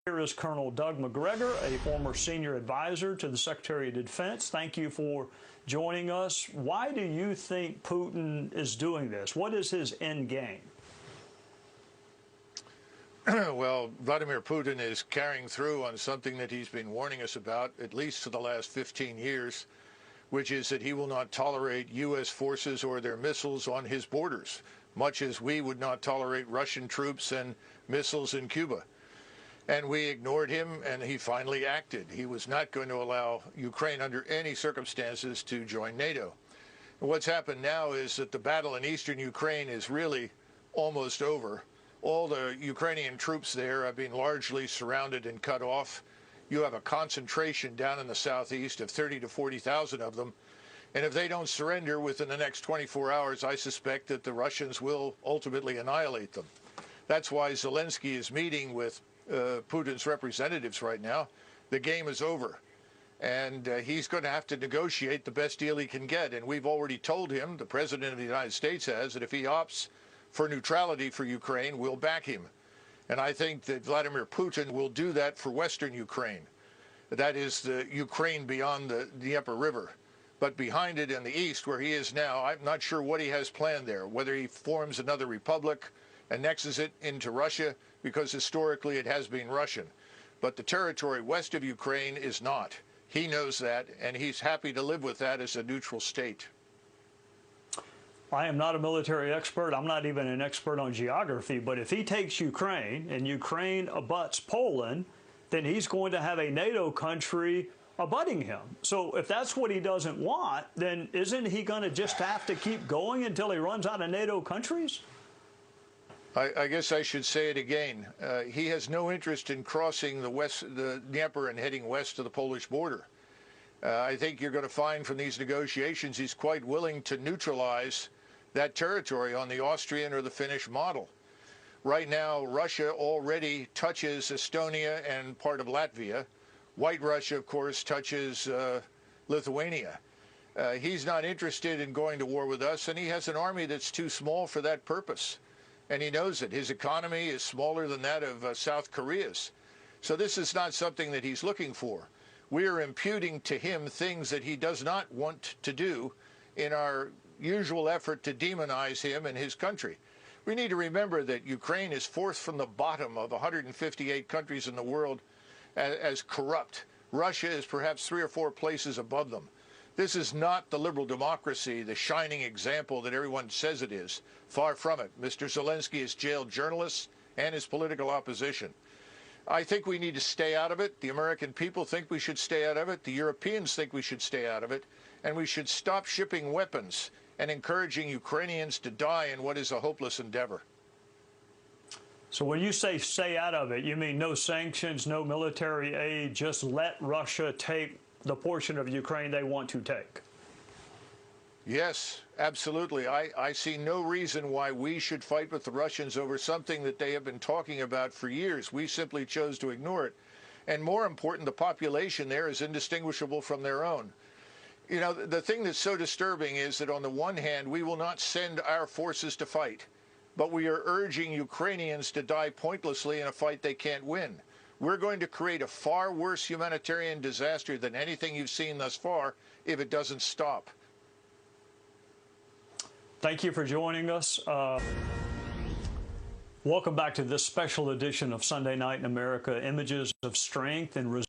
Here is Colonel Doug MacGregor, a former senior advisor to the Secretary of Defense. Thank you for joining us. Why do you think Putin is doing this? What is his end game? Well, Vladimir Putin is carrying through on something that he's been warning us about, at least for the last 15 years, which is that he will not tolerate U.S. forces or their missiles on his borders, much as we would not tolerate Russian troops and missiles in Cuba. And we ignored him, and he finally acted. He was not going to allow Ukraine under any circumstances to join NATO. And what's happened now is that the battle in eastern Ukraine is really almost over. All the Ukrainian troops there have been largely surrounded and cut off. You have a concentration down in the southeast of 30 to 40,000 of them. And if they don't surrender within the next 24 hours, I suspect that the Russians will ultimately annihilate them. That's why Zelensky is meeting with Putin's representatives right now. The game is over. And he's going to have to negotiate the best deal he can get. And we've already told him, the President of the United States has, that if he opts for neutrality for Ukraine, we'll back him. And I think that Vladimir Putin will do that for Western Ukraine. That is the Ukraine beyond the Dnieper River. But behind it in the east, where he is now, I'm not sure what he has planned there, whether he forms another republic, annexes it into Russia, because historically it has been Russian. But the territory west of Ukraine is not. He knows that, and he's happy to live with that as a neutral state. I am not a military expert. I'm not even an expert on geography. But if he takes Ukraine and Ukraine abuts Poland, then he's going to have a NATO country abutting him. So if that's what he doesn't want, then isn't he going to just have to keep going until he runs out of NATO countries? I guess I should say it again. He has no interest in crossing the Dnieper and heading west to the Polish border. I think you're going to find from these negotiations he's quite willing to neutralize that territory on the Austrian or the Finnish model. Right now, Russia already touches Estonia and part of Latvia. White Russia, of course, touches Lithuania. He's not interested in going to war with us, and he has an army that's too small for that purpose. And he knows it. His economy is smaller than that of South Korea's. So this is not something that he's looking for. We are imputing to him things that he does not want to do in our usual effort to demonize him and his country. We need to remember that Ukraine is fourth from the bottom of 158 countries in the world as corrupt. Russia is perhaps 3 or 4 places above them. This is not the liberal democracy, the shining example that everyone says it is. Far from it. Mr. Zelensky has jailed journalists and his political opposition. I think we need to stay out of it. The American people think we should stay out of it. The Europeans think we should stay out of it. And we should stop shipping weapons and encouraging Ukrainians to die in what is a hopeless endeavor. So when you say stay out of it, you mean no sanctions, no military aid, just let Russia take the portion of Ukraine they want to take? Yes, absolutely. I see no reason why we should fight with the Russians over something that they have been talking about for years. We simply chose to ignore it. And more important, the population there is indistinguishable from their own. You know, the thing that's so disturbing is that on the one hand, we will not send our forces to fight, but we are urging Ukrainians to die pointlessly in a fight they can't win. We're going to create a far worse humanitarian disaster than anything you've seen thus far if it doesn't stop. Thank you for joining us. Welcome back to this special edition of Sunday Night in America, Images of Strength and Resilience.